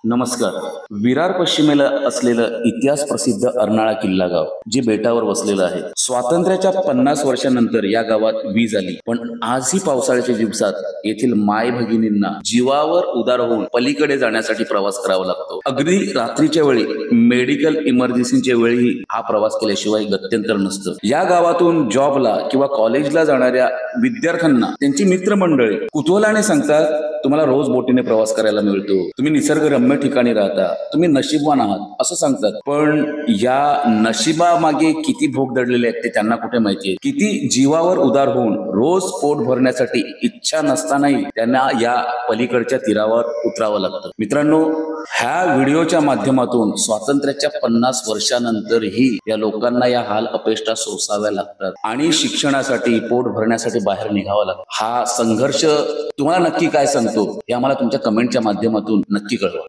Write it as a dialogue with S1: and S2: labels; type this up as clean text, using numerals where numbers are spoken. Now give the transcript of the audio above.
S1: नमस्कार. विरार पश्चिमेला असलेलं इतिहास प्रसिद्ध अर्नाळा किल्ला गाव जे बेटावर वसलेलं आहे. स्वातंत्र्याच्या 50 वर्षानंतर या गावात वीज आली, पण आजही पावसाळ्याच्या दिवसात येथील माय भगिनींना जीवावर उदार होऊन पलीकडे जाण्यासाठी प्रवास करावा लागतो. अगदी रात्रीच्या वेळी मेडिकल इमर्जन्सीच्या वेळी हा प्रवास केल्याशिवाय गत्यंतर नसतं. या गावातून जॉबला किंवा कॉलेजला जाणाऱ्या विद्यार्थ्यांना त्यांची मित्रमंडळी कुतूहलाने सांगतात, तुम्हाला रोज बोटीने प्रवास करायला मिळतो, तुम्ही निसर्गरम्य ठिकाणी राहता, तुम्ही नशीबवान आहात असं सांगतात. पण या नशिबामागे किती भोग दडलेले आहेत ते त्यांना कुठे माहितीये. किती जीवावर उदार होऊन रोज पोट भरण्यासाठी इच्छा नसतानाही त्यांना या पलीकडच्या तीरावर उतरावं लागतं. मित्रांनो, ह्या व्हिडिओच्या माध्यमातून स्वातंत्र्याच्या 50 वर्षानंतरही या लोकांना या हाल अपेष्टा सोसाव्या लागतात आणि शिक्षणासाठी पोट भरण्यासाठी बाहेर निघावं लागतं. हा संघर्ष तुम्हाला नक्की काय सांगतो हे आम्हाला तुमच्या कमेंटच्या माध्यमातून नक्की कळवा.